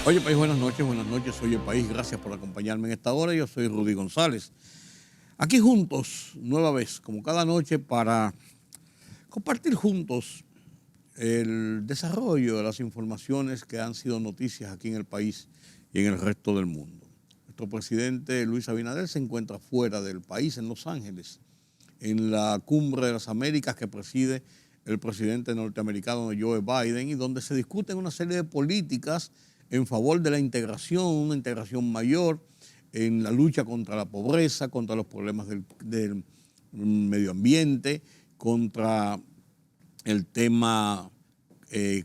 Oye, país, buenas noches, oye, país, gracias por acompañarme en esta hora. Yo soy Rudy González. Aquí juntos, nueva vez, como cada noche, para compartir juntos el desarrollo de las informaciones que han sido noticias aquí en el país y en el resto del mundo. Nuestro presidente Luis Abinader se encuentra fuera del país, en Los Ángeles, en la Cumbre de las Américas que preside el presidente norteamericano Joe Biden y donde se discuten una serie de políticas en favor de la integración, una integración mayor en la lucha contra la pobreza, contra los problemas del medio ambiente, contra el tema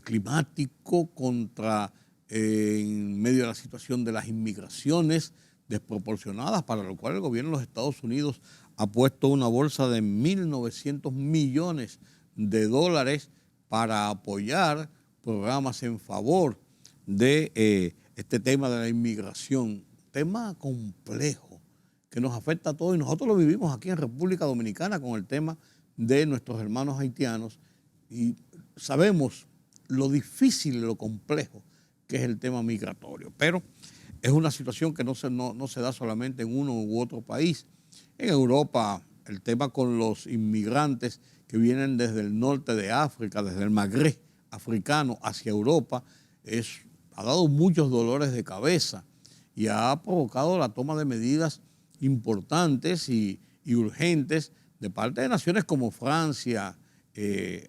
climático, contra en medio de la situación de las inmigraciones desproporcionadas, para lo cual el gobierno de los Estados Unidos ha puesto una bolsa de 1.900 millones de dólares para apoyar programas en favor de este tema de la inmigración, tema complejo que nos afecta a todos y nosotros lo vivimos aquí en República Dominicana con el tema de nuestros hermanos haitianos y sabemos lo difícil, lo complejo que es el tema migratorio, pero es una situación que no se da solamente en uno u otro país. En Europa, el tema con los inmigrantes que vienen desde el norte de África, desde el Magreb africano hacia Europa, ha dado muchos dolores de cabeza y ha provocado la toma de medidas importantes y urgentes de parte de naciones como Francia,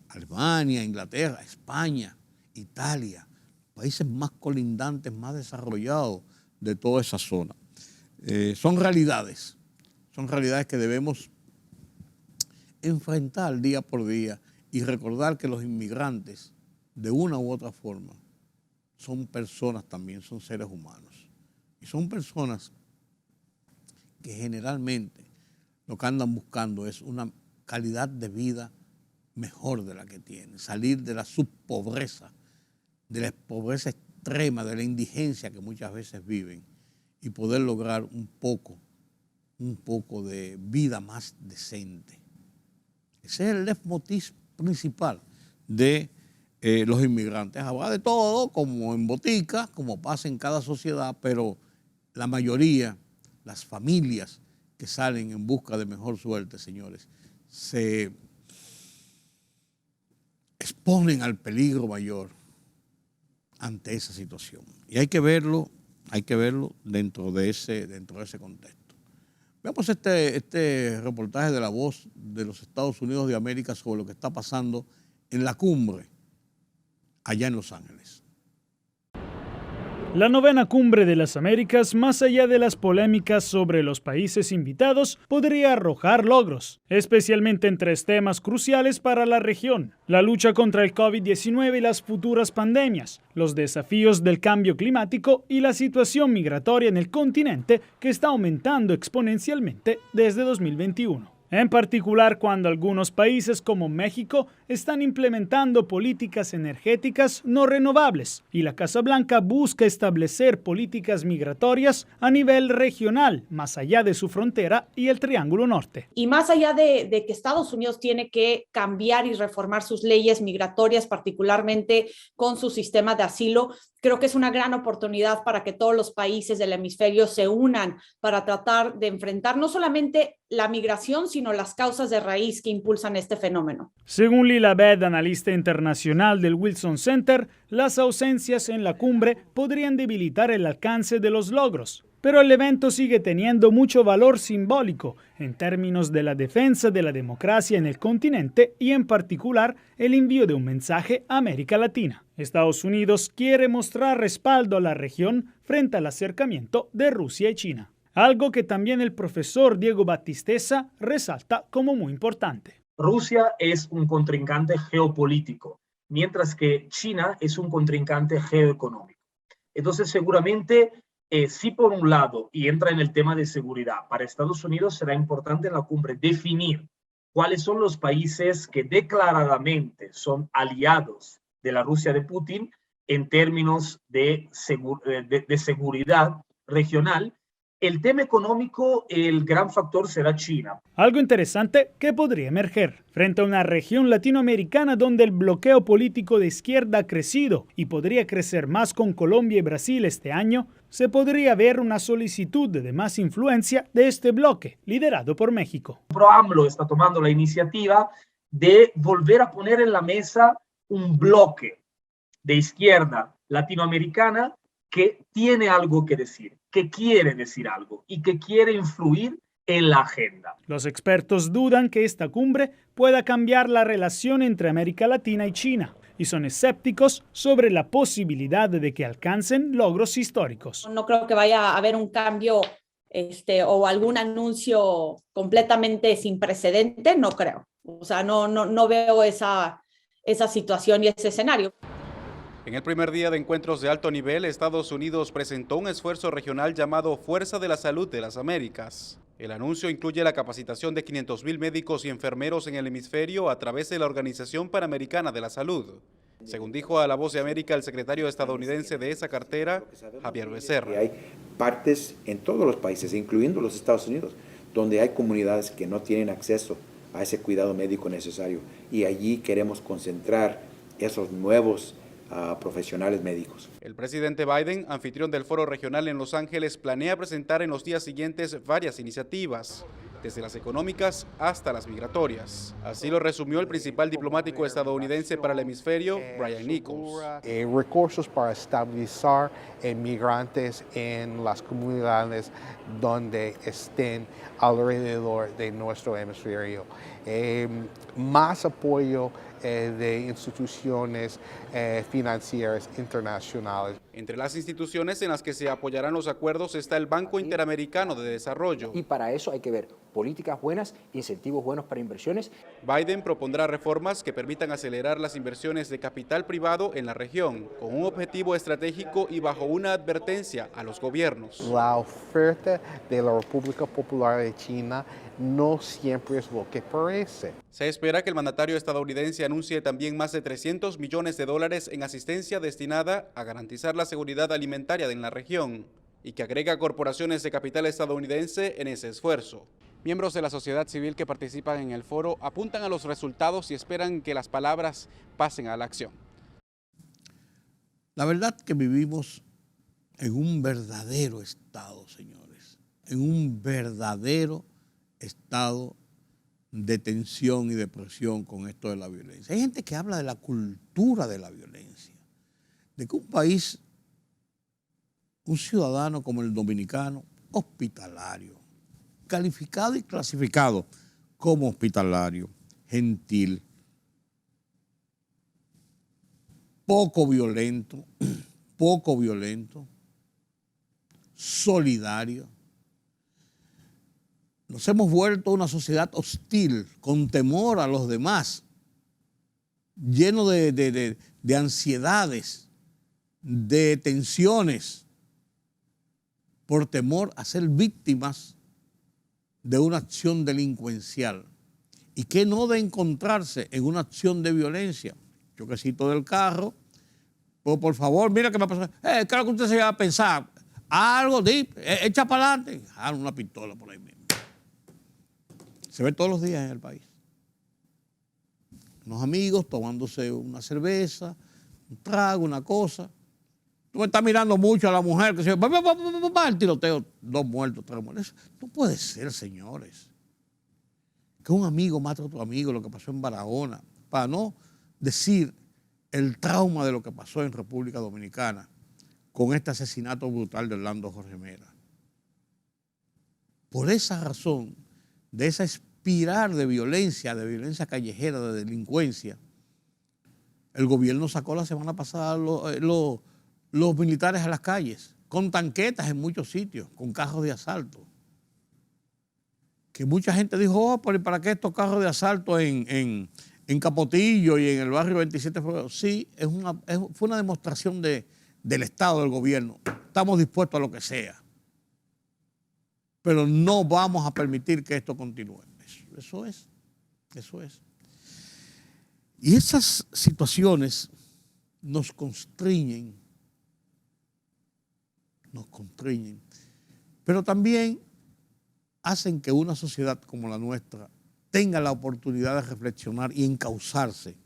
Alemania, Inglaterra, España, Italia, países más colindantes, más desarrollados de toda esa zona. Son realidades que debemos enfrentar día por día y recordar que los inmigrantes, de una u otra forma, son personas también, son seres humanos. Y son personas que generalmente lo que andan buscando es una calidad de vida mejor de la que tienen, salir de la subpobreza, de la pobreza extrema, de la indigencia que muchas veces viven y poder lograr un poco de vida más decente. Ese es el leitmotiv principal de los inmigrantes. Habrá de todo, como en botica, como pasa en cada sociedad, pero la mayoría, las familias que salen en busca de mejor suerte, señores, se exponen al peligro mayor ante esa situación. Y hay que verlo dentro de ese contexto. Veamos este reportaje de La Voz de los Estados Unidos de América sobre lo que está pasando en la cumbre allá en Los Ángeles. La novena Cumbre de las Américas, más allá de las polémicas sobre los países invitados, podría arrojar logros, especialmente en tres temas cruciales para la región: la lucha contra el COVID-19 y las futuras pandemias, los desafíos del cambio climático y la situación migratoria en el continente, que está aumentando exponencialmente desde 2021. En particular cuando algunos países como México están implementando políticas energéticas no renovables y la Casa Blanca busca establecer políticas migratorias a nivel regional, más allá de su frontera y el Triángulo Norte. Y más allá de que Estados Unidos tiene que cambiar y reformar sus leyes migratorias, particularmente con su sistema de asilo, creo que es una gran oportunidad para que todos los países del hemisferio se unan para tratar de enfrentar no solamente la migración, sino las causas de raíz que impulsan este fenómeno. Según Lila Bed, analista internacional del Wilson Center, las ausencias en la cumbre podrían debilitar el alcance de los logros. Pero el evento sigue teniendo mucho valor simbólico en términos de la defensa de la democracia en el continente y en particular el envío de un mensaje a América Latina. Estados Unidos quiere mostrar respaldo a la región frente al acercamiento de Rusia y China, algo que también el profesor Diego Battistessa resalta como muy importante. Rusia es un contrincante geopolítico, mientras que China es un contrincante geoeconómico. Entonces, seguramente, sí, por un lado, y entra en el tema de seguridad, para Estados Unidos será importante en la cumbre definir cuáles son los países que declaradamente son aliados de la Rusia de Putin en términos de seguridad regional El tema económico, el gran factor será China. Algo interesante que podría emerger. Frente a una región latinoamericana donde el bloqueo político de izquierda ha crecido y podría crecer más con Colombia y Brasil este año, se podría ver una solicitud de más influencia de este bloque, liderado por México. AMLO está tomando la iniciativa de volver a poner en la mesa un bloque de izquierda latinoamericana que tiene algo que decir, que quiere decir algo y que quiere influir en la agenda. Los expertos dudan que esta cumbre pueda cambiar la relación entre América Latina y China y son escépticos sobre la posibilidad de que alcancen logros históricos. No creo que vaya a haber un cambio o algún anuncio completamente sin precedente, no creo. O sea, no veo esa situación y ese escenario. En el primer día de encuentros de alto nivel, Estados Unidos presentó un esfuerzo regional llamado Fuerza de la Salud de las Américas. El anuncio incluye la capacitación de 500,000 médicos y enfermeros en el hemisferio a través de la Organización Panamericana de la Salud. Según dijo a La Voz de América el secretario estadounidense de esa cartera, Javier Becerra. Hay partes en todos los países, incluyendo los Estados Unidos, donde hay comunidades que no tienen acceso a ese cuidado médico necesario. Y allí queremos concentrar esos nuevos profesionales médicos. El presidente Biden, anfitrión del foro regional en Los Ángeles, planea presentar en los días siguientes varias iniciativas, desde las económicas hasta las migratorias. Así lo resumió el principal diplomático estadounidense para el hemisferio, Brian Nichols. Recursos para estabilizar migrantes en las comunidades donde estén alrededor de nuestro hemisferio. Más apoyo de instituciones financieras internacionales. Entre las instituciones en las que se apoyarán los acuerdos está el Banco Interamericano de Desarrollo. Y para eso hay que ver políticas buenas, incentivos buenos para inversiones. Biden propondrá reformas que permitan acelerar las inversiones de capital privado en la región, con un objetivo estratégico y bajo una advertencia a los gobiernos. La oferta de la República Popular de China no siempre es lo que parece. Se espera que el mandatario estadounidense anuncie también más de $300 millones en asistencia destinada a garantizar la seguridad alimentaria en la región y que agrega corporaciones de capital estadounidense en ese esfuerzo. Miembros de la sociedad civil que participan en el foro apuntan a los resultados y esperan que las palabras pasen a la acción. La verdad que vivimos en un verdadero estado, señores, en un verdadero estado de tensión y de presión con esto de la violencia. Hay gente que habla de la cultura de la violencia, de que un país, un ciudadano como el dominicano, hospitalario, calificado y clasificado como hospitalario, gentil, poco violento, solidario. Nos hemos vuelto una sociedad hostil, con temor a los demás, lleno de ansiedades, de tensiones, por temor a ser víctimas de una acción delincuencial. ¿Y qué no de encontrarse en una acción de violencia? Choquecito del carro, pues por favor, mira qué me pasó. ¿Qué es lo que usted se va a pensar? Algo, echa para adelante. Una pistola por ahí mismo. Se ve todos los días en el país. Unos amigos tomándose una cerveza, un trago, una cosa. Tú me estás mirando mucho a la mujer que se va el tiroteo, 2 muertos, 3 muertos. No puede ser, señores. Que un amigo mate a otro amigo, lo que pasó en Barahona, para no decir el trauma de lo que pasó en República Dominicana con este asesinato brutal de Orlando Jorge Mera. Por esa razón, de esa espiral de violencia callejera, de delincuencia, el gobierno sacó la semana pasada los militares a las calles, con tanquetas en muchos sitios, con carros de asalto. Que mucha gente dijo, ¿para qué estos carros de asalto en Capotillo y en el barrio 27 de febrero? Sí, fue una demostración del Estado, del gobierno. Estamos dispuestos a lo que sea. Pero no vamos a permitir que esto continúe. Eso es. Y esas situaciones nos constriñen. pero también hacen que una sociedad como la nuestra tenga la oportunidad de reflexionar y encauzarse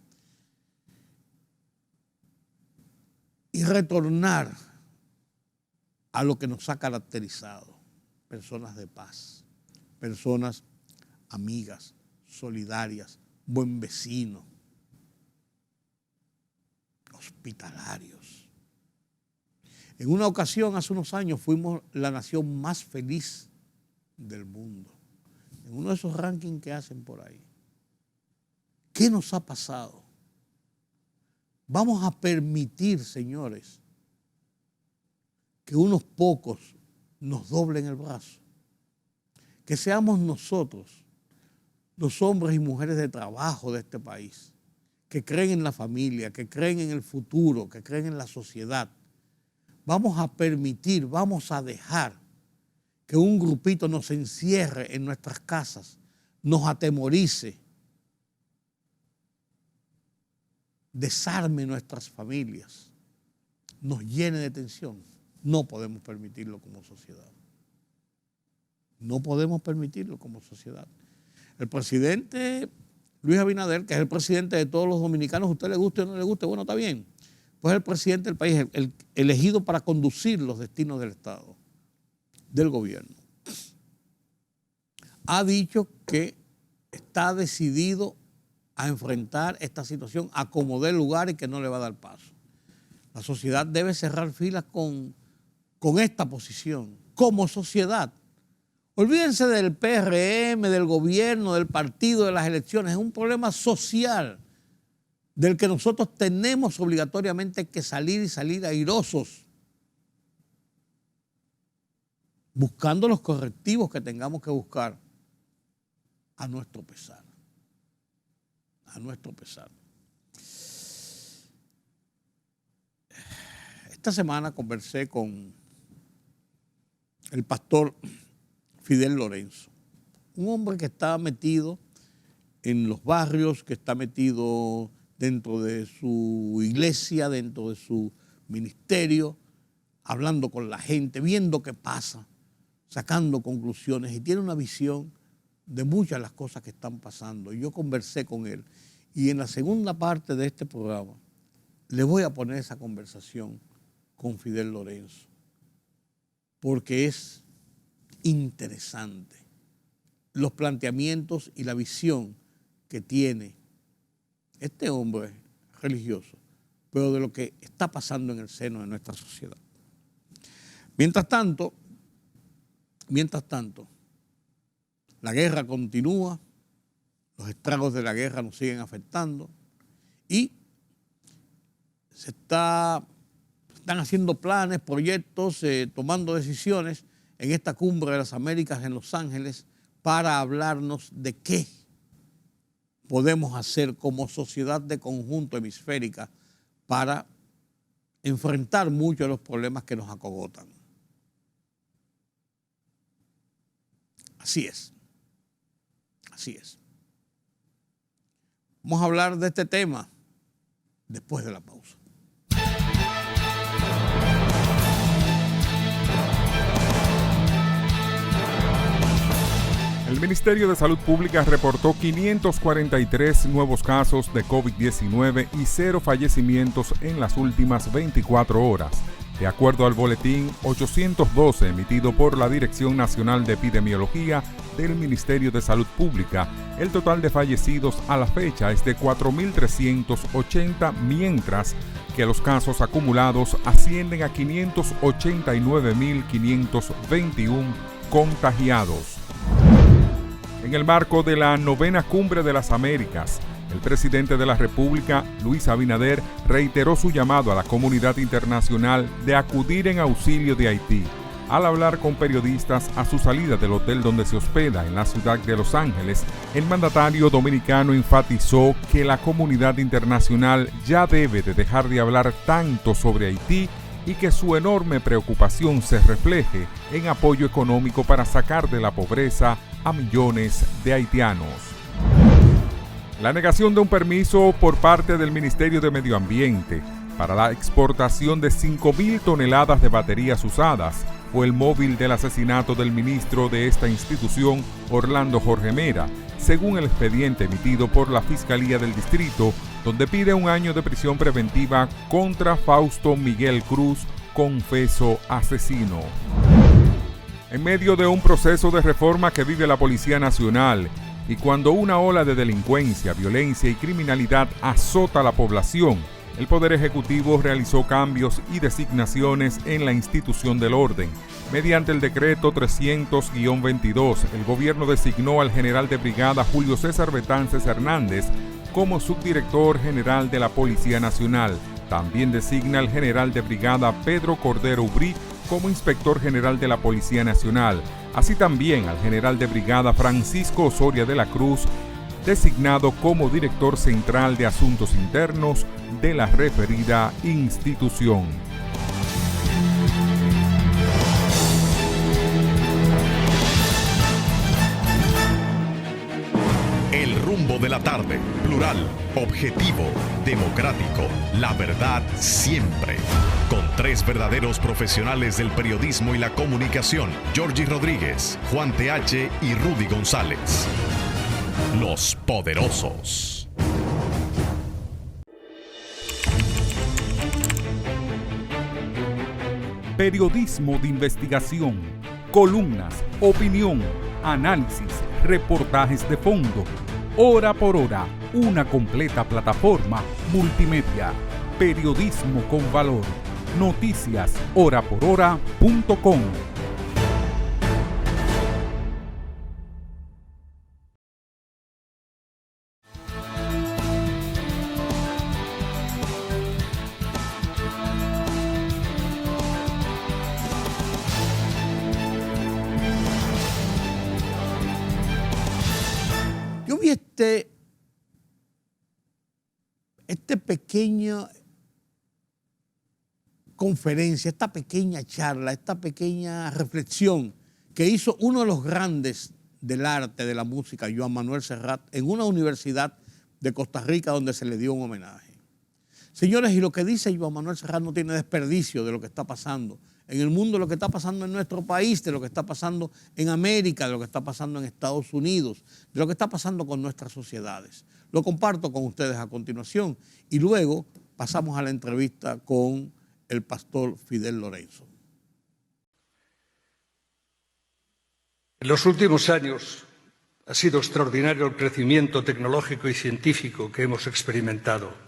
y retornar a lo que nos ha caracterizado: personas de paz, personas amigas, solidarias, buen vecino, hospitalarios. En una ocasión, hace unos años, fuimos la nación más feliz del mundo, en uno de esos rankings que hacen por ahí. ¿Qué nos ha pasado? Vamos a permitir, señores, que unos pocos nos doblen el brazo, que seamos nosotros, los hombres y mujeres de trabajo de este país, que creen en la familia, que creen en el futuro, que creen en la sociedad. Vamos a permitir, vamos a dejar que un grupito nos encierre en nuestras casas, nos atemorice, desarme nuestras familias, nos llene de tensión. No podemos permitirlo como sociedad. No podemos permitirlo como sociedad. El presidente Luis Abinader, que es el presidente de todos los dominicanos, a usted le guste o no le guste, bueno, está bien. Pues es el presidente del país, el elegido para conducir los destinos del Estado, del gobierno. Ha dicho que está decidido a enfrentar esta situación a como dé lugar y que no le va a dar paso. La sociedad debe cerrar filas con esta posición, como sociedad. Olvídense del PRM, del gobierno, del partido, de las elecciones. Es un problema social del que nosotros tenemos obligatoriamente que salir airosos, buscando los correctivos que tengamos que buscar a nuestro pesar. A nuestro pesar. Esta semana conversé con el pastor Fidel Lorenzo, un hombre que está metido en los barrios, que está metido dentro de su iglesia, dentro de su ministerio, hablando con la gente, viendo qué pasa, sacando conclusiones, y tiene una visión de muchas de las cosas que están pasando. Y yo conversé con él, y en la segunda parte de este programa le voy a poner esa conversación con Fidel Lorenzo, porque es interesante los planteamientos y la visión que tiene este hombre religioso, pero de lo que está pasando en el seno de nuestra sociedad. Mientras tanto, la guerra continúa, los estragos de la guerra nos siguen afectando y se están haciendo planes, proyectos, tomando decisiones en esta cumbre de las Américas en Los Ángeles para hablarnos de qué podemos hacer como sociedad de conjunto hemisférica para enfrentar muchos de los problemas que nos acogotan. Así es. Así es. Vamos a hablar de este tema después de la pausa. El Ministerio de Salud Pública reportó 543 nuevos casos de COVID-19 y 0 fallecimientos en las últimas 24 horas. De acuerdo al boletín 812 emitido por la Dirección Nacional de Epidemiología del Ministerio de Salud Pública, el total de fallecidos a la fecha es de 4.380, mientras que los casos acumulados ascienden a 589.521 contagiados. En el marco de la 9ª Cumbre de las Américas, el presidente de la República, Luis Abinader, reiteró su llamado a la comunidad internacional de acudir en auxilio de Haití. Al hablar con periodistas a su salida del hotel donde se hospeda en la ciudad de Los Ángeles, el mandatario dominicano enfatizó que la comunidad internacional ya debe de dejar de hablar tanto sobre Haití y que su enorme preocupación se refleje en apoyo económico para sacar de la pobreza a millones de haitianos. La negación de un permiso por parte del Ministerio de Medio Ambiente para la exportación de 5.000 toneladas de baterías usadas fue el móvil del asesinato del ministro de esta institución, Orlando Jorge Mera, según el expediente emitido por la Fiscalía del Distrito, donde pide 1 año de prisión preventiva contra Fausto Miguel Cruz, confeso asesino. En medio de un proceso de reforma que vive la Policía Nacional y cuando una ola de delincuencia, violencia y criminalidad azota a la población, el Poder Ejecutivo realizó cambios y designaciones en la institución del orden. Mediante el decreto 300-22, el gobierno designó al general de brigada Julio César Betances Hernández como subdirector general de la Policía Nacional. También designa al general de brigada Pedro Cordero Ubrí como inspector general de la Policía Nacional, así también al general de brigada Francisco Osoria de la Cruz, designado como director central de Asuntos Internos de la referida institución. El rumbo de la tarde, plural, objetivo, democrático, la verdad siempre. Con 3 verdaderos profesionales del periodismo y la comunicación, Georgie Rodríguez, Juan TH y Rudy González. Los Poderosos. Periodismo de investigación, columnas, opinión, análisis, reportajes de fondo. Hora por hora, una completa plataforma multimedia. Periodismo con valor. Noticias horaporhora.com. Yo vi esta pequeña conferencia, esta pequeña charla, esta pequeña reflexión que hizo uno de los grandes del arte, de la música, Joan Manuel Serrat, en una universidad de Costa Rica donde se le dio un homenaje. Señores, y lo que dice Joan Manuel Serrat no tiene desperdicio de lo que está pasando en el mundo, de lo que está pasando en nuestro país, de lo que está pasando en América, de lo que está pasando en Estados Unidos, de lo que está pasando con nuestras sociedades. Lo comparto con ustedes a continuación y luego pasamos a la entrevista con el pastor Fidel Lorenzo. En los últimos años ha sido extraordinario el crecimiento tecnológico y científico que hemos experimentado.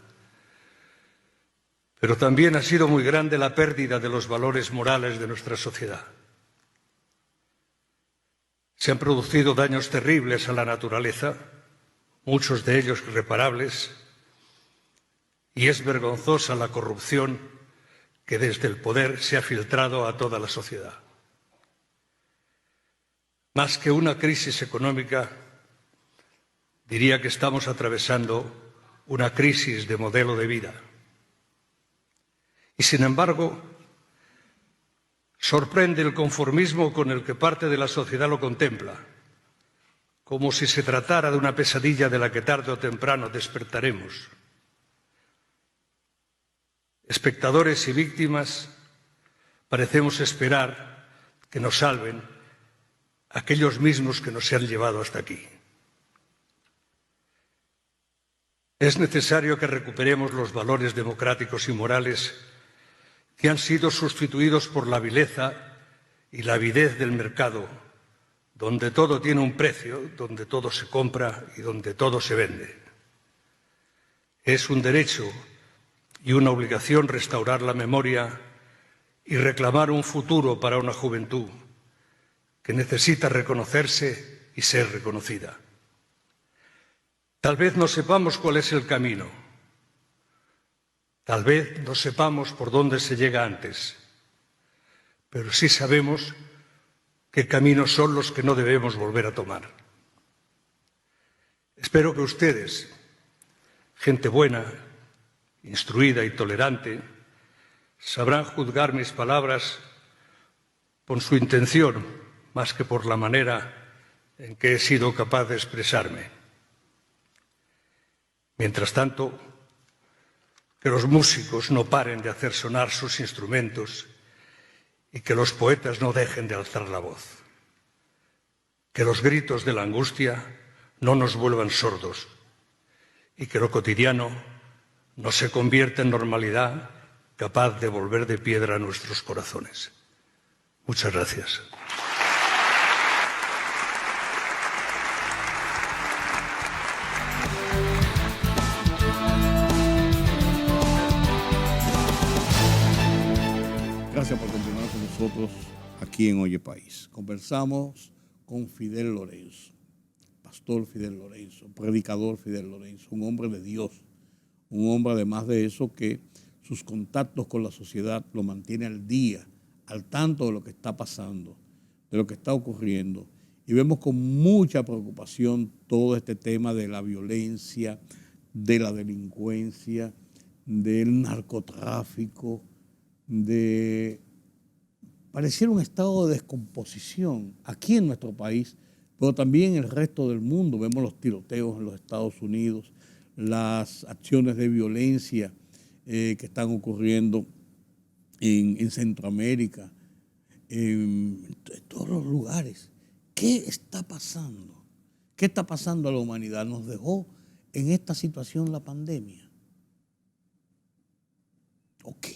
Pero también ha sido muy grande la pérdida de los valores morales de nuestra sociedad. Se han producido daños terribles a la naturaleza, muchos de ellos irreparables, y es vergonzosa la corrupción que desde el poder se ha filtrado a toda la sociedad. Más que una crisis económica, diría que estamos atravesando una crisis de modelo de vida. Y sin embargo, sorprende el conformismo con el que parte de la sociedad lo contempla, como si se tratara de una pesadilla de la que tarde o temprano despertaremos. Espectadores y víctimas, parecemos esperar que nos salven aquellos mismos que nos han llevado hasta aquí. Es necesario que recuperemos los valores democráticos y morales que han sido sustituidos por la vileza y la avidez del mercado, donde todo tiene un precio, donde todo se compra y donde todo se vende. Es un derecho y una obligación restaurar la memoria y reclamar un futuro para una juventud que necesita reconocerse y ser reconocida. Tal vez no sepamos cuál es el camino. Tal vez no sepamos por dónde se llega antes, pero sí sabemos qué caminos son los que no debemos volver a tomar. Espero que ustedes, gente buena, instruida y tolerante, sabrán juzgar mis palabras por su intención más que por la manera en que he sido capaz de expresarme. Mientras tanto, que los músicos no paren de hacer sonar sus instrumentos y que los poetas no dejen de alzar la voz. Que los gritos de la angustia no nos vuelvan sordos y que lo cotidiano no se convierta en normalidad capaz de volver de piedra nuestros corazones. Muchas gracias. Gracias por continuar con nosotros aquí en Oye País. Conversamos con Fidel Lorenzo, pastor Fidel Lorenzo, predicador Fidel Lorenzo, un hombre de Dios, un hombre además de eso que sus contactos con la sociedad lo mantiene al día, al tanto de lo que está pasando, de lo que está ocurriendo. Y vemos con mucha preocupación todo este tema de la violencia, de la delincuencia, del narcotráfico, pareciera un estado de descomposición aquí en nuestro país, pero también en el resto del mundo. Vemos los tiroteos en los Estados Unidos, las acciones de violencia que están ocurriendo en Centroamérica, en todos los lugares. ¿Qué está pasando? ¿Qué está pasando a la humanidad? ¿Nos dejó en esta situación la pandemia? Ok.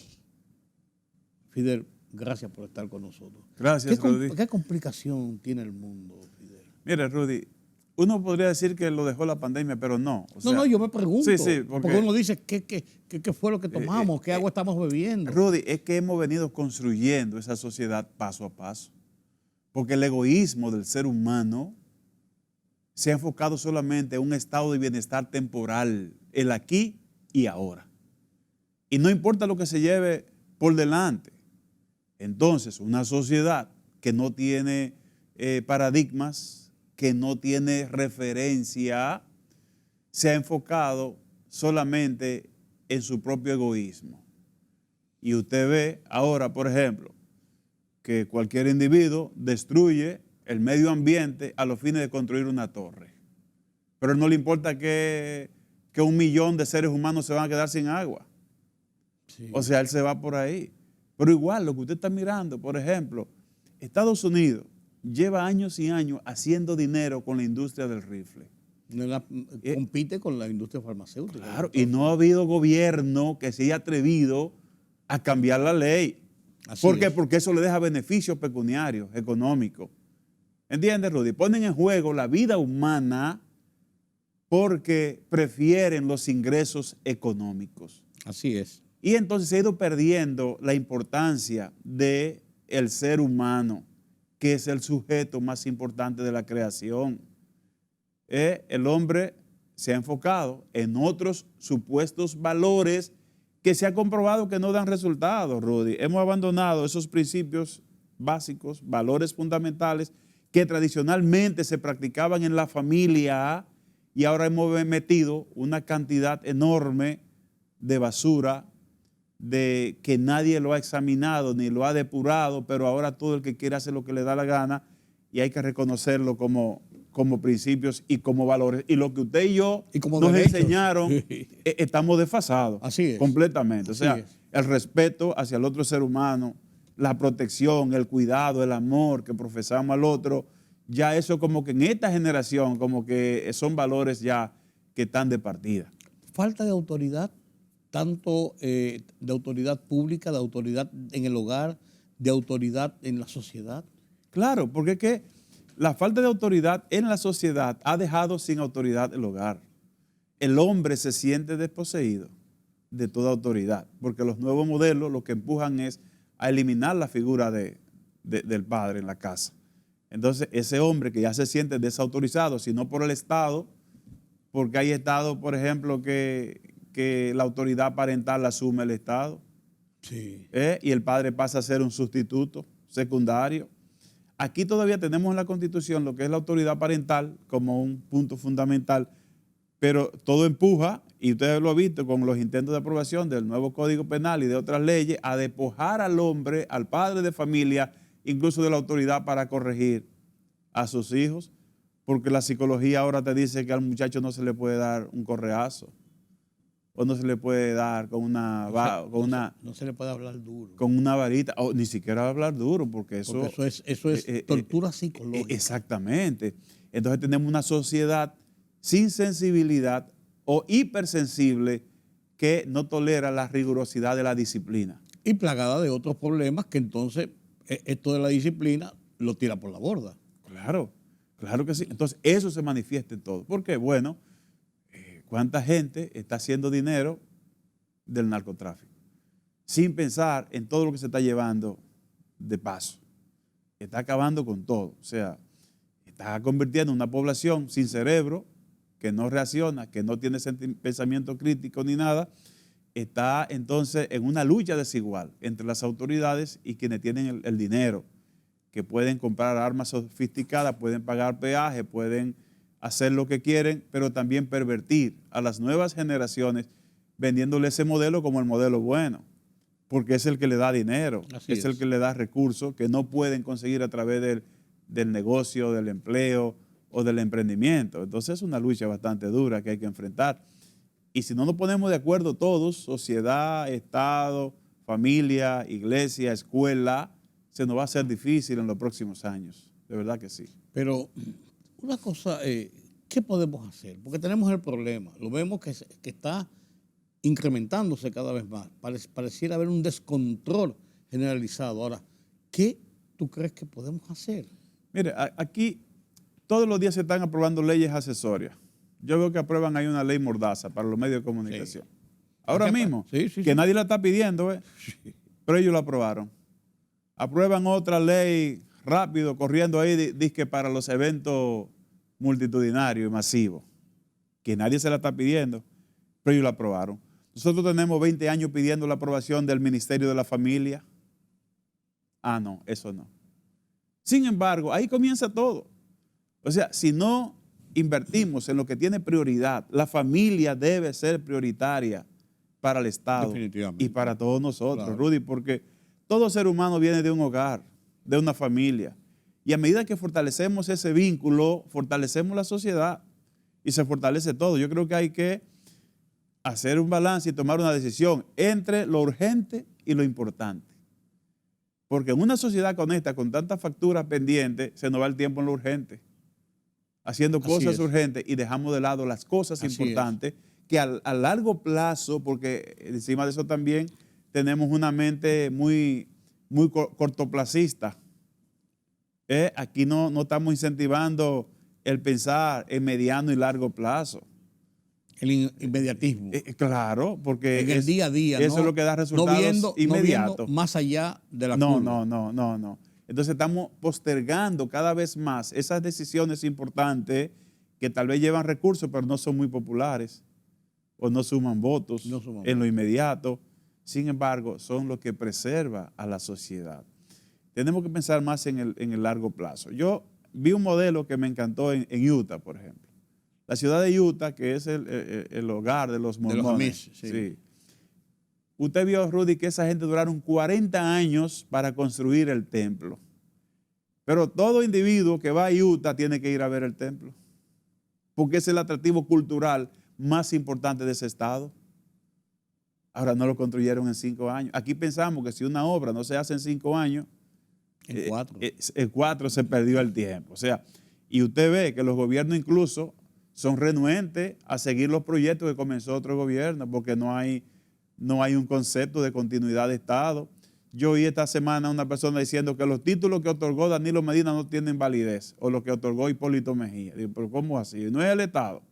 Fidel, gracias por estar con nosotros. Gracias, Rudy. ¿Qué complicación tiene el mundo, Fidel? Mira, Rudy, uno podría decir que lo dejó la pandemia, pero no. No, yo me pregunto. Sí, porque uno dice, ¿qué fue lo que tomamos? ¿Qué agua estamos bebiendo? Rudy, es que hemos venido construyendo esa sociedad paso a paso. Porque el egoísmo del ser humano se ha enfocado solamente en un estado de bienestar temporal, el aquí y ahora. Y no importa lo que se lleve por delante. Entonces, una sociedad que no tiene paradigmas, que no tiene referencia, se ha enfocado solamente en su propio egoísmo. Y usted ve ahora, por ejemplo, que cualquier individuo destruye el medio ambiente a los fines de construir una torre. Pero no le importa que 1 millón de seres humanos se van a quedar sin agua. Sí. O sea, él se va por ahí. Pero igual, lo que usted está mirando, por ejemplo, Estados Unidos lleva años y años haciendo dinero con la industria del rifle. Compite con la industria farmacéutica. Claro, y no ha habido gobierno que se haya atrevido a cambiar la ley. ¿Por qué? Porque eso le deja beneficios pecuniarios, económicos. ¿Entiendes, Rudy? Ponen en juego la vida humana porque prefieren los ingresos económicos. Así es. Y entonces se ha ido perdiendo la importancia del ser humano, que es el sujeto más importante de la creación. El hombre se ha enfocado en otros supuestos valores que se ha comprobado que no dan resultados, Rudy. Hemos abandonado esos principios básicos, valores fundamentales que tradicionalmente se practicaban en la familia y ahora hemos metido una cantidad enorme de basura de que nadie lo ha examinado ni lo ha depurado, pero ahora todo el que quiere hacer lo que le da la gana y hay que reconocerlo como principios y como valores. Y lo que usted y yo nos enseñaron, estamos desfasados. Así es. Completamente. O sea, el respeto hacia el otro ser humano, la protección, el cuidado, el amor que profesamos al otro, ya eso como que en esta generación, como que son valores ya que están de partida. Falta de autoridad, tanto de autoridad pública, de autoridad en el hogar, de autoridad en la sociedad. Claro, porque es que la falta de autoridad en la sociedad ha dejado sin autoridad el hogar. El hombre se siente desposeído de toda autoridad, porque los nuevos modelos lo que empujan es a eliminar la figura del padre en la casa. Entonces, ese hombre que ya se siente desautorizado, si no por el Estado, porque hay estados, por ejemplo, que la autoridad parental la asume el Estado, y el padre pasa a ser un sustituto secundario. Aquí todavía tenemos en la Constitución lo que es la autoridad parental como un punto fundamental, pero todo empuja, y ustedes lo han visto con los intentos de aprobación del nuevo Código Penal y de otras leyes, a despojar al hombre, al padre de familia, incluso de la autoridad para corregir a sus hijos, porque la psicología ahora te dice que al muchacho no se le puede dar un correazo. o no se le puede dar con no se le puede hablar duro. Con una varita, o ni siquiera hablar duro, porque eso es tortura psicológica. Exactamente. Entonces tenemos una sociedad sin sensibilidad o hipersensible que no tolera la rigurosidad de la disciplina. Y plagada de otros problemas que entonces esto de la disciplina lo tira por la borda. Claro, claro que sí. Entonces eso se manifiesta en todo. Porque, bueno, ¿cuánta gente está haciendo dinero del narcotráfico? Sin pensar en todo lo que se está llevando de paso. Está acabando con todo. O sea, está convirtiendo una población sin cerebro, que no reacciona, que no tiene pensamiento crítico ni nada. Está entonces en una lucha desigual entre las autoridades y quienes tienen el dinero, que pueden comprar armas sofisticadas, pueden pagar peaje, pueden hacer lo que quieren, pero también pervertir a las nuevas generaciones vendiéndole ese modelo como el modelo bueno, porque es el que le da dinero, es el que le da recursos que no pueden conseguir a través del negocio, del empleo o del emprendimiento. Entonces es una lucha bastante dura que hay que enfrentar. Y si no nos ponemos de acuerdo todos, sociedad, Estado, familia, iglesia, escuela, se nos va a hacer difícil en los próximos años. De verdad que sí. Pero una cosa, ¿qué podemos hacer? Porque tenemos el problema. Lo vemos que está incrementándose cada vez más. Pareciera haber un descontrol generalizado. Ahora, ¿qué tú crees que podemos hacer? Mire, aquí todos los días se están aprobando leyes accesorias. Yo veo que aprueban ahí una ley mordaza para los medios de comunicación. Sí. Ahora mismo, que nadie la está pidiendo, pero ellos la aprobaron. Aprueban otra ley rápido, corriendo ahí, dizque para los eventos multitudinarios y masivos, que nadie se la está pidiendo, pero ellos la aprobaron. Nosotros tenemos 20 años pidiendo la aprobación del Ministerio de la Familia. Ah, no, eso no. Sin embargo, ahí comienza todo. O sea, si no invertimos en lo que tiene prioridad, la familia debe ser prioritaria para el Estado y para todos nosotros, claro. Rudy, porque todo ser humano viene de un hogar, de una familia. Y a medida que fortalecemos ese vínculo, fortalecemos la sociedad y se fortalece todo. Yo creo que hay que hacer un balance y tomar una decisión entre lo urgente y lo importante. Porque en una sociedad con esta, con tantas facturas pendientes, se nos va el tiempo en lo urgente, haciendo cosas urgentes y dejamos de lado las cosas importantes que a largo plazo, porque encima de eso también tenemos una mente muy cortoplacista. Aquí no estamos incentivando el pensar en mediano y largo plazo. El inmediatismo. Claro, porque en el día a día. Eso es lo que da resultados inmediatos. No viendo más allá de la curva. No. Entonces estamos postergando cada vez más esas decisiones importantes que tal vez llevan recursos, pero no son muy populares o no suman votos en lo inmediato. Sin embargo, son lo que preserva a la sociedad. Tenemos que pensar más en el largo plazo. Yo vi un modelo que me encantó en Utah, por ejemplo. La ciudad de Utah, que es el hogar de los mormones. Sí. Usted vio, Rudy, que esa gente duraron 40 años para construir el templo. Pero todo individuo que va a Utah tiene que ir a ver el templo, porque es el atractivo cultural más importante de ese estado. Ahora no lo construyeron en 5 años. Aquí pensamos que si una obra no se hace en 5 años, en 4 se perdió el tiempo. O sea, y usted ve que los gobiernos incluso son renuentes a seguir los proyectos que comenzó otro gobierno, porque no hay un concepto de continuidad de Estado. Yo oí esta semana a una persona diciendo que los títulos que otorgó Danilo Medina no tienen validez, o los que otorgó Hipólito Mejía. Digo, pero ¿cómo así? No es el Estado.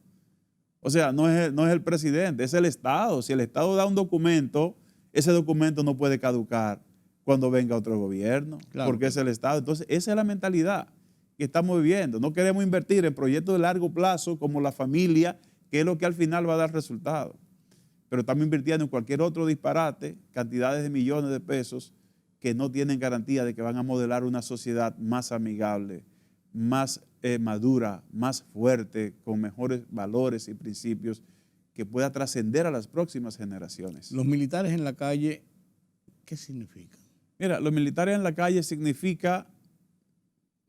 O sea, no es el presidente, es el Estado. Si el Estado da un documento, ese documento no puede caducar cuando venga otro gobierno, claro, porque es el Estado. Entonces, esa es la mentalidad que estamos viviendo. No queremos invertir en proyectos de largo plazo como la familia, que es lo que al final va a dar resultados. Pero estamos invirtiendo en cualquier otro disparate, cantidades de millones de pesos que no tienen garantía de que van a modelar una sociedad más amigable, más madura, más fuerte, con mejores valores y principios, que pueda trascender a las próximas generaciones. Los militares en la calle, ¿qué significan? Mira, los militares en la calle significa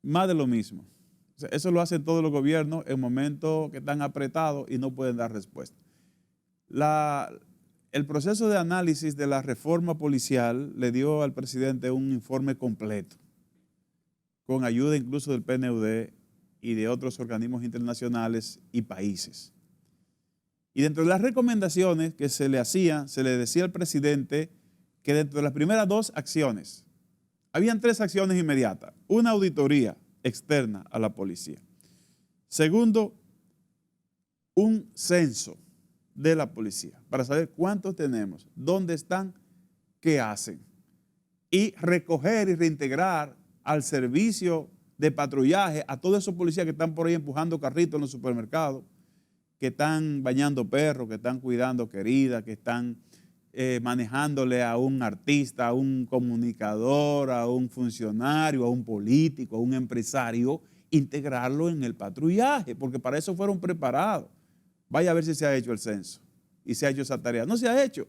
más de lo mismo. O sea, eso lo hacen todos los gobiernos en momentos que están apretados y no pueden dar respuesta. El proceso de análisis de la reforma policial le dio al presidente un informe completo, con ayuda incluso del PNUD y de otros organismos internacionales y países. Y dentro de las recomendaciones que se le hacían, se le decía al presidente que dentro de las primeras 2 acciones, habían 3 acciones inmediatas. Una auditoría externa a la policía. Segundo, un censo de la policía para saber cuántos tenemos, dónde están, qué hacen. Y recoger y reintegrar al servicio de patrullaje a todos esos policías que están por ahí empujando carritos en los supermercados, que están bañando perros, que están cuidando queridas, que están manejándole a un artista, a un comunicador, a un funcionario, a un político, a un empresario, integrarlo en el patrullaje, porque para eso fueron preparados. Vaya a ver si se ha hecho el censo y se ha hecho esa tarea. No se ha hecho.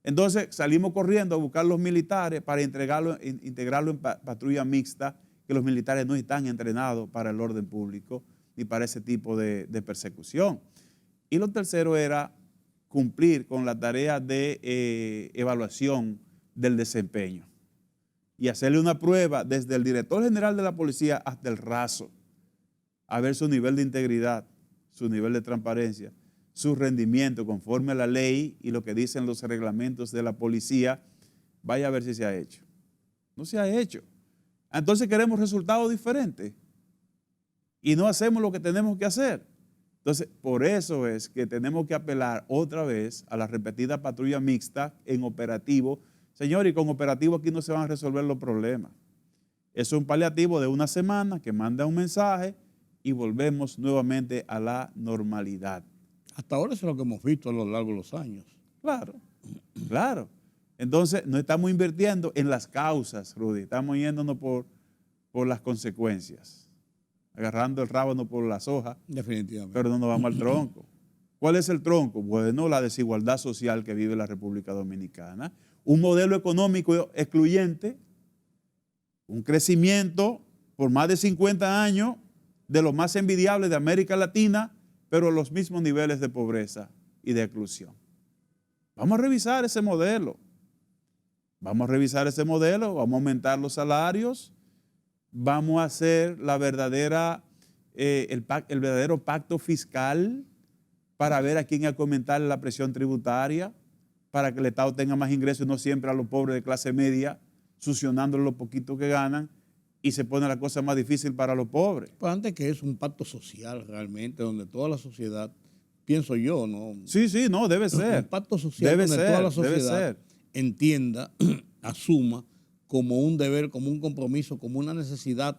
Entonces salimos corriendo a buscar los militares para integrarlo en patrulla mixta, que los militares no están entrenados para el orden público ni para ese tipo de persecución. Y lo tercero era cumplir con la tarea de evaluación del desempeño y hacerle una prueba desde el director general de la policía hasta el raso, a ver su nivel de integridad, su nivel de transparencia, su rendimiento conforme a la ley y lo que dicen los reglamentos de la policía. Vaya a ver si se ha hecho. No se ha hecho. Entonces queremos resultados diferentes y no hacemos lo que tenemos que hacer. Entonces, por eso es que tenemos que apelar otra vez a la repetida patrulla mixta en operativo. Señor, y con operativo aquí no se van a resolver los problemas. Es un paliativo de una semana que manda un mensaje y volvemos nuevamente a la normalidad. Hasta ahora eso es lo que hemos visto a lo largo de los años. Claro, claro. Entonces, no estamos invirtiendo en las causas, Rudy. Estamos yéndonos por las consecuencias. Agarrando el rábano por las hojas. Definitivamente. Pero no nos vamos al tronco. ¿Cuál es el tronco? Bueno, la desigualdad social que vive la República Dominicana. Un modelo económico excluyente. Un crecimiento por más de 50 años de los más envidiables de América Latina, pero a los mismos niveles de pobreza y de exclusión. Vamos a revisar ese modelo. Vamos a revisar ese modelo, vamos a aumentar los salarios, vamos a hacer el verdadero pacto fiscal para ver a quién hay que aumentar la presión tributaria, para que el Estado tenga más ingresos y no siempre a los pobres de clase media, succionándole lo poquito que ganan, y se pone la cosa más difícil para los pobres. Pues antes que es un pacto social realmente, donde toda la sociedad, pienso yo, ¿no? Sí, no, debe ser. Un pacto social donde toda la sociedad entienda, asuma como un deber, como un compromiso, como una necesidad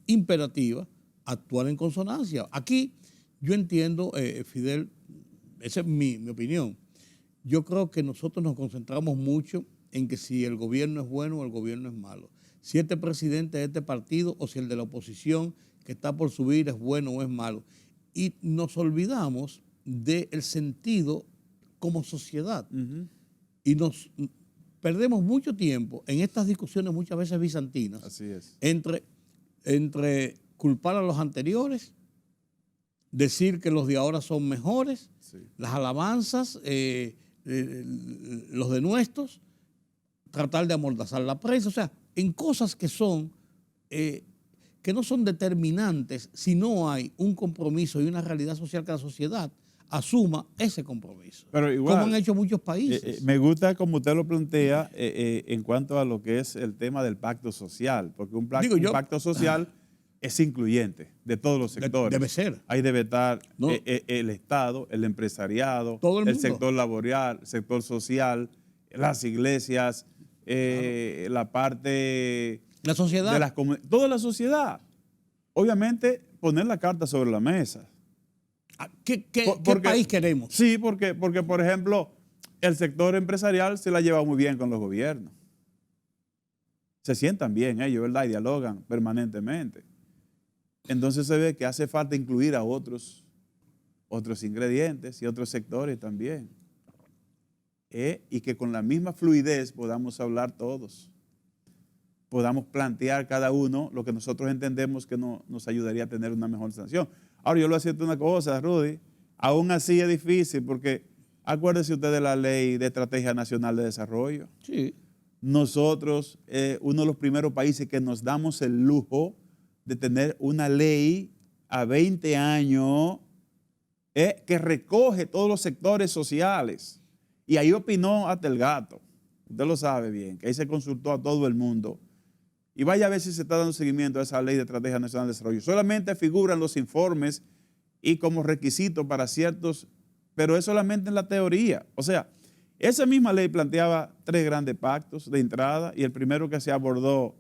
imperativa, actuar en consonancia. Aquí yo entiendo, Fidel, esa es mi opinión. Yo creo que nosotros nos concentramos mucho en que si el gobierno es bueno o el gobierno es malo. Si este presidente de este partido o si el de la oposición que está por subir es bueno o es malo. Y nos olvidamos del sentido como sociedad. Y nos perdemos mucho tiempo en estas discusiones muchas veces bizantinas. Así es. Entre culpar a los anteriores, decir que los de ahora son mejores, las alabanzas, los denuestos, tratar de amordazar la prensa, o sea, en cosas que son, que no son determinantes si no hay un compromiso y una realidad social que la sociedad asuma ese compromiso. Pero igual, como han hecho muchos países. Me gusta como usted lo plantea en cuanto a lo que es el tema del pacto social, porque un pacto social es incluyente de todos los sectores. Debe ser. Ahí debe estar el Estado, el empresariado, el sector laboral, el sector social, las iglesias, la parte... La sociedad. De las toda la sociedad. Obviamente, poner la carta sobre la mesa. ¿Qué país queremos? Sí, porque, por ejemplo, el sector empresarial se la lleva muy bien con los gobiernos. Se sientan bien ellos, ¿verdad? Y dialogan permanentemente. Entonces se ve que hace falta incluir a otros ingredientes y otros sectores también. Y que con la misma fluidez podamos hablar todos. Podamos plantear cada uno lo que nosotros entendemos que nos ayudaría a tener una mejor sanción. Ahora, yo le voy a decirte una cosa, Rudy, aún así es difícil porque Acuérdense usted de la Ley de Estrategia Nacional de Desarrollo. Sí. Nosotros, uno de los primeros países que nos damos el lujo de tener una ley a 20 años que recoge todos los sectores sociales. Y ahí opinó hasta el gato. Usted lo sabe bien, que ahí se consultó a todo el mundo. Y vaya a ver si se está dando seguimiento a esa Ley de Estrategia Nacional de Desarrollo. Solamente figuran los informes y como requisito para ciertos, pero es solamente en la teoría. O sea, esa misma ley planteaba 3 grandes pactos de entrada y el primero que se abordó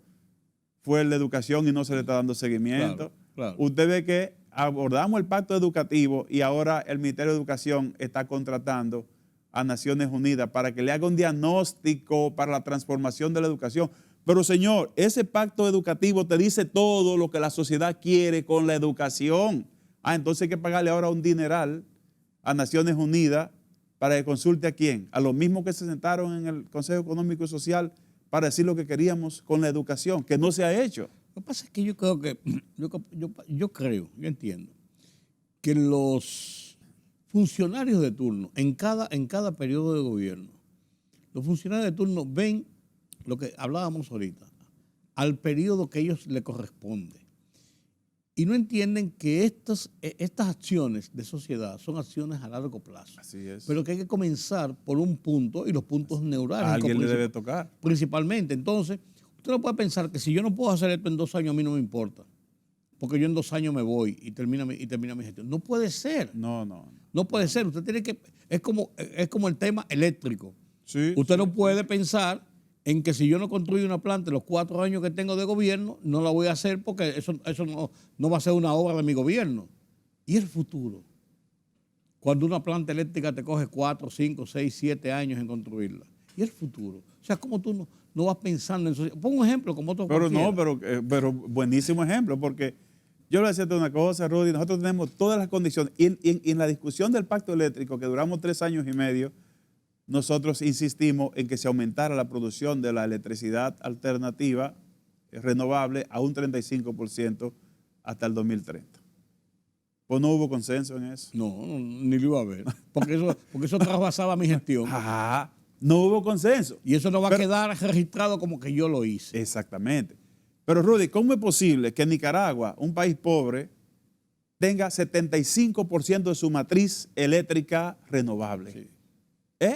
fue el de educación y no se le está dando seguimiento. Claro. Usted ve que abordamos el pacto educativo y ahora el Ministerio de Educación está contratando a Naciones Unidas para que le haga un diagnóstico para la transformación de la educación. Pero señor, ese pacto educativo te dice todo lo que la sociedad quiere con la educación. Entonces hay que pagarle ahora un dineral a Naciones Unidas para que consulte a quién, a los mismos que se sentaron en el Consejo Económico y Social para decir lo que queríamos con la educación, que no se ha hecho. Lo que pasa es que yo creo que, yo entiendo que los funcionarios de turno, en cada periodo de gobierno, los funcionarios de turno ven lo que hablábamos ahorita, al periodo que ellos le corresponde. Y no entienden que estas acciones de sociedad son acciones a largo plazo. Así es. Pero que hay que comenzar por un punto y los puntos neurálgicos. A alguien le debe tocar. Principalmente. Entonces, usted no puede pensar que si yo no puedo hacer esto en 2 años, a mí no me importa. Porque yo en 2 años me voy y termina mi gestión. No puede ser. No puede ser. Usted tiene que... Es como el tema eléctrico. Sí, usted no puede pensar en que si yo no construyo una planta en los 4 años que tengo de gobierno, no la voy a hacer porque eso no va a ser una obra de mi gobierno. ¿Y el futuro? Cuando una planta eléctrica te coge 4, 5, 6, 7 años en construirla. ¿Y el futuro? O sea, ¿cómo tú no vas pensando en eso? Pon un ejemplo como otro cualquiera. Pero buenísimo ejemplo, porque yo le decía una cosa, Rudy, nosotros tenemos todas las condiciones. Y en la discusión del pacto eléctrico, que duramos 3 años y medio, nosotros insistimos en que se aumentara la producción de la electricidad alternativa renovable a un 35% hasta el 2030. Pues no hubo consenso en eso. No, ni lo iba a haber. Porque eso trasvasaba mi gestión. Ajá. No hubo consenso. Y eso no va a quedar registrado como que yo lo hice. Exactamente. Pero Rudy, ¿cómo es posible que Nicaragua, un país pobre, tenga 75% de su matriz eléctrica renovable? Sí.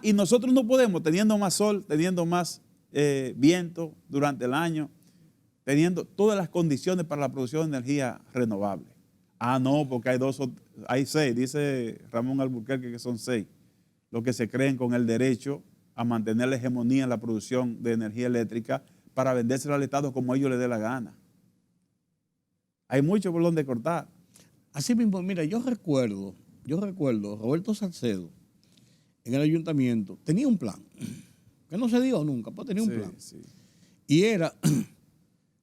Y nosotros no podemos, teniendo más sol, teniendo más viento durante el año, teniendo todas las condiciones para la producción de energía renovable. No, porque hay 6, dice Ramón Alburquerque que son 6, los que se creen con el derecho a mantener la hegemonía en la producción de energía eléctrica para vendérselo al Estado como a ellos les dé la gana. Hay mucho por donde cortar. Así mismo, mira, yo recuerdo, Roberto Salcedo, en el ayuntamiento, tenía un plan, que no se dio nunca, pero tenía un plan. Sí. Y era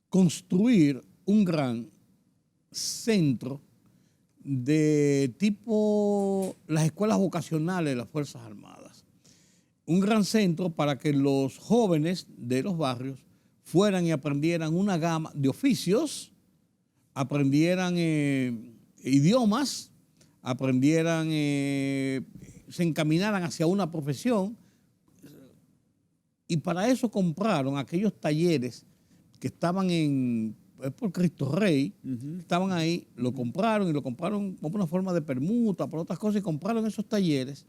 construir un gran centro de tipo las escuelas vocacionales de las Fuerzas Armadas. Un gran centro para que los jóvenes de los barrios fueran y aprendieran una gama de oficios, aprendieran idiomas, aprendieran, se encaminaran hacia una profesión. Y para eso compraron aquellos talleres que estaban por Cristo Rey, estaban ahí, lo compraron como una forma de permuta, por otras cosas, y compraron esos talleres.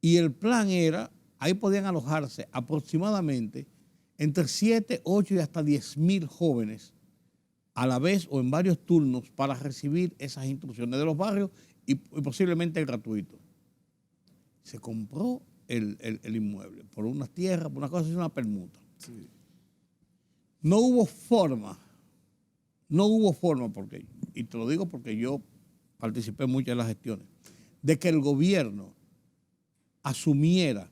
Y el plan era, ahí podían alojarse aproximadamente entre 7, 8 y hasta 10,000 jóvenes a la vez o en varios turnos para recibir esas instrucciones de los barrios y posiblemente gratuito. Se compró el inmueble por unas tierras, por una cosa así, una permuta. Sí. No hubo forma, porque, y te lo digo porque yo participé mucho en las gestiones, de que el gobierno asumiera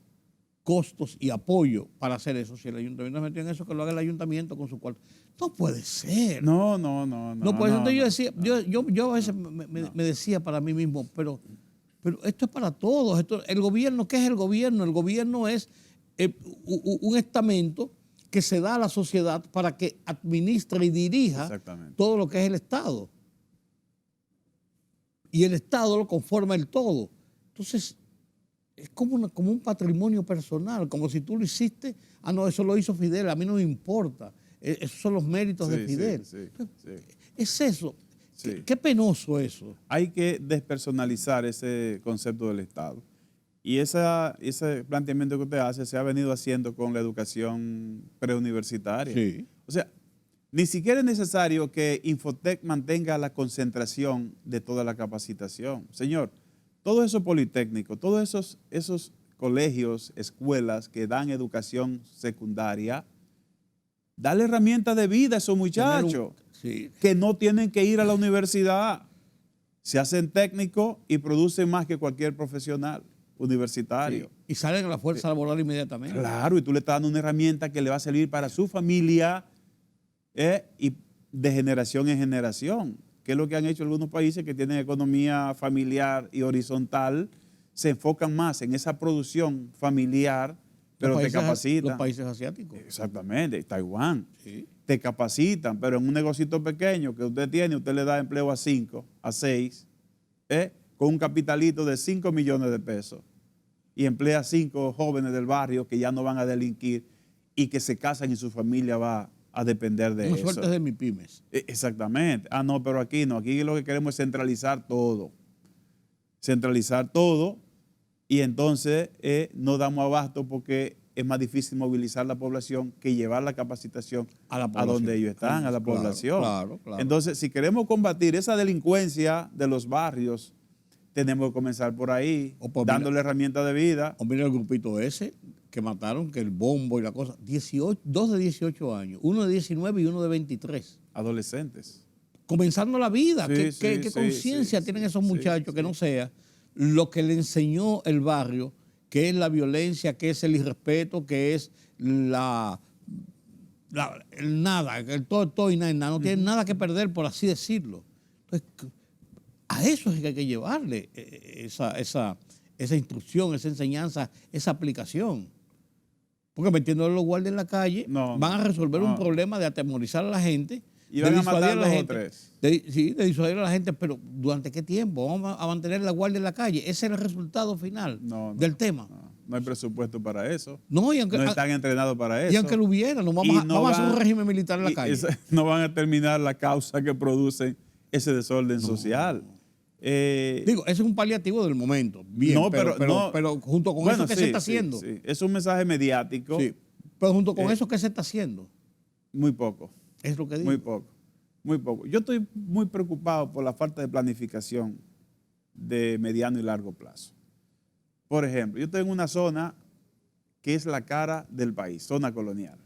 costos y apoyo para hacer eso. Si el ayuntamiento se metió en eso, que lo haga el ayuntamiento con su cuarto. No puede ser. No puede ser. Entonces yo decía, yo a veces me decía para mí mismo, pero esto es para todos. El gobierno, ¿qué es el gobierno? El gobierno es un estamento que se da a la sociedad para que administre y dirija todo lo que es el Estado. Y el Estado lo conforma el todo. Entonces, es como un patrimonio personal, como si tú lo hiciste, no, eso lo hizo Fidel, a mí no me importa, esos son los méritos de Fidel. Sí. Es eso, Sí. qué penoso eso. Hay que despersonalizar ese concepto del Estado. Y ese planteamiento que usted hace se ha venido haciendo con la educación preuniversitaria. Sí. O sea, ni siquiera es necesario que Infotec mantenga la concentración de toda la capacitación. Señor, todos esos politécnicos, todos esos colegios, escuelas que dan educación secundaria, dale herramientas de vida a esos muchachos que no tienen que ir a la universidad. Se hacen técnicos y producen más que cualquier profesional universitario. Sí. Y salen a la fuerza laboral inmediatamente. Claro, y tú le estás dando una herramienta que le va a servir para su familia y de generación en generación, que es lo que han hecho algunos países que tienen economía familiar y horizontal, se enfocan más en esa producción familiar, pero te capacitan. Los países asiáticos. Exactamente, Taiwán. Sí. Te capacitan, pero en un negocito pequeño que usted tiene, usted le da empleo a 5, a 6, con un capitalito de 5 millones de pesos y emplea a 5 jóvenes del barrio que ya no van a delinquir y que se casan y su familia va a depender de Una eso. suerte de mi pymes. Exactamente. No, pero aquí no. Aquí lo que queremos es centralizar todo. Centralizar todo y entonces no damos abasto porque es más difícil movilizar la población que llevar la capacitación a donde ellos están, a la población. Claro. Entonces, si queremos combatir esa delincuencia de los barrios, tenemos que comenzar por ahí, dándole herramientas de vida. O mira el grupito ese que mataron, que el bombo y la cosa, 2 de 18 años, uno de 19 y uno de 23. Adolescentes. Comenzando la vida. Sí, ¿Qué conciencia tienen esos muchachos que no sea lo que le enseñó el barrio, que es la violencia, que es el irrespeto, que es el nada, el todo y nada, no tienen nada que perder, por así decirlo. Entonces, a eso es que hay que llevarle esa instrucción, esa enseñanza, esa aplicación. Porque metiéndole los guardias en la calle, van a resolver un problema de atemorizar a la gente. Y van a matar a 2 o 3. De disuadir a la gente, pero ¿durante qué tiempo? Vamos a mantener la guardia en la calle. Ese es el resultado final del tema. No hay presupuesto para eso. No están entrenados para eso. Y aunque lo hubiera, vamos a hacer un régimen militar en la calle. No van a terminar la causa que produce ese desorden social. Ese es un paliativo del momento. Bien, pero junto con eso, ¿qué se está haciendo? Sí. Es un mensaje mediático. Sí. Pero junto con eso, ¿qué se está haciendo? Muy poco. Es lo que digo. Muy poco. Yo estoy muy preocupado por la falta de planificación de mediano y largo plazo. Por ejemplo, yo estoy en una zona que es la cara del país, zona colonial.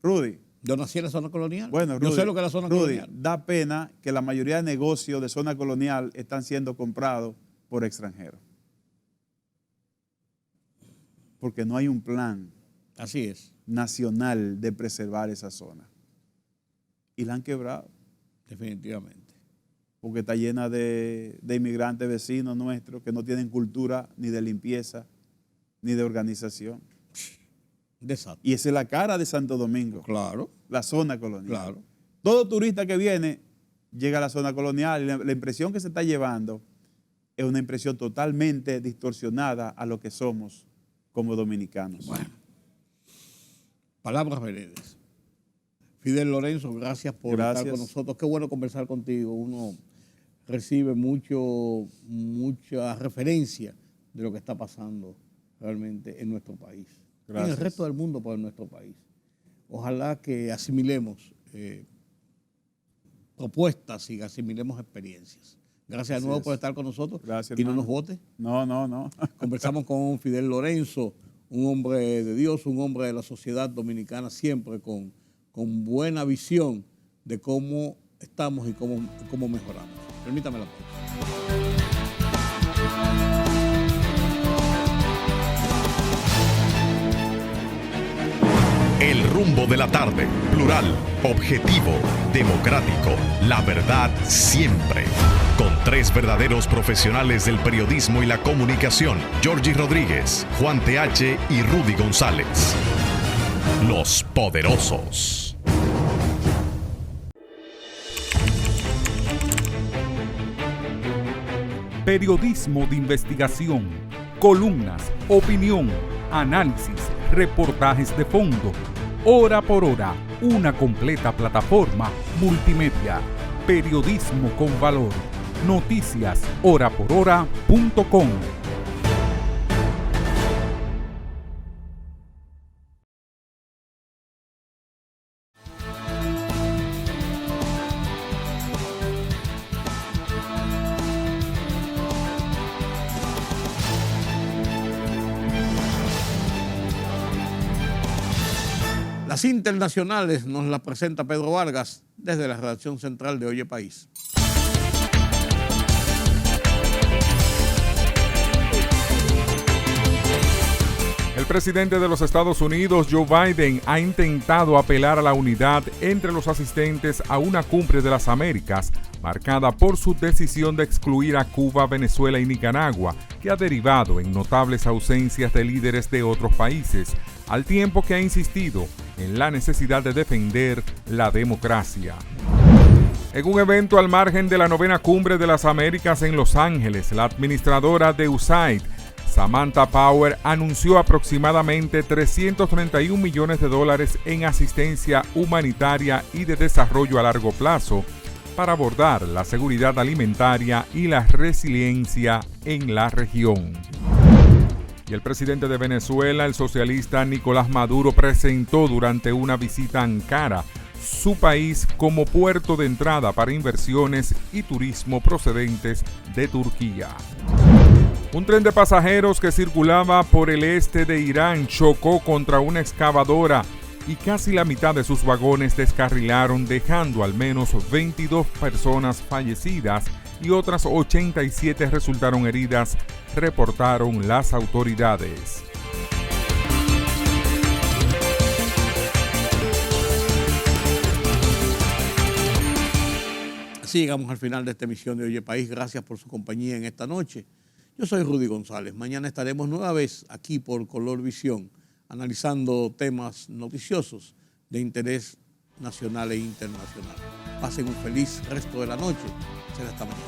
Rudy. Yo nací en la zona colonial. Bueno, Rudy, yo sé lo que es la zona colonial. Da pena que la mayoría de negocios de zona colonial están siendo comprados por extranjeros. Porque no hay un plan nacional de preservar esa zona. Y la han quebrado. Definitivamente. Porque está llena de inmigrantes vecinos nuestros que no tienen cultura ni de limpieza ni de organización. Desastre. Y esa es la cara de Santo Domingo. Claro. La zona colonial. Claro. Todo turista que viene llega a la zona colonial y la impresión que se está llevando es una impresión totalmente distorsionada a lo que somos como dominicanos. Bueno. Palabras veredas. Fidel Lorenzo, gracias por estar con nosotros. Qué bueno conversar contigo. Uno recibe mucha referencia de lo que está pasando realmente en nuestro país. Gracias. En el resto del mundo, pero en nuestro país. Ojalá que asimilemos propuestas y asimilemos experiencias. Gracias de nuevo por estar con nosotros. Gracias, y no nos vote. No. Conversamos con Fidel Lorenzo, un hombre de Dios, un hombre de la sociedad dominicana, siempre con buena visión de cómo estamos y cómo mejoramos. Permítame la pausa. El rumbo de la tarde, plural, objetivo, democrático, la verdad siempre. Con 3 verdaderos profesionales del periodismo y la comunicación, Georgie Rodríguez, Juan TH y Rudy González. Los poderosos. periodismo de investigación, columnas, opinión, análisis, reportajes de fondo. Hora por hora, una completa plataforma multimedia. Periodismo con valor. Noticias horaporhora.com. Las internacionales nos las presenta Pedro Vargas desde la redacción central de Oye País. El presidente de los Estados Unidos, Joe Biden, ha intentado apelar a la unidad entre los asistentes a una cumbre de las Américas, marcada por su decisión de excluir a Cuba, Venezuela y Nicaragua, que ha derivado en notables ausencias de líderes de otros países, al tiempo que ha insistido en la necesidad de defender la democracia. En un evento al margen de la 9ª Cumbre de las Américas en Los Ángeles, la administradora de USAID, Samantha Power, anunció aproximadamente $331 millones en asistencia humanitaria y de desarrollo a largo plazo para abordar la seguridad alimentaria y la resiliencia en la región. Y el presidente de Venezuela, el socialista Nicolás Maduro, presentó durante una visita a Ankara su país como puerto de entrada para inversiones y turismo procedentes de Turquía. Un tren de pasajeros que circulaba por el este de Irán chocó contra una excavadora y casi la mitad de sus vagones descarrilaron, dejando al menos 22 personas fallecidas y otras 87 resultaron heridas, reportaron las autoridades. Así llegamos al final de esta emisión de Oye País. Gracias por su compañía en esta noche. Yo soy Rudy González. Mañana estaremos nueva vez aquí por Color Visión, analizando temas noticiosos de interés nacional e internacional. Pasen un feliz resto de la noche. Será hasta mañana.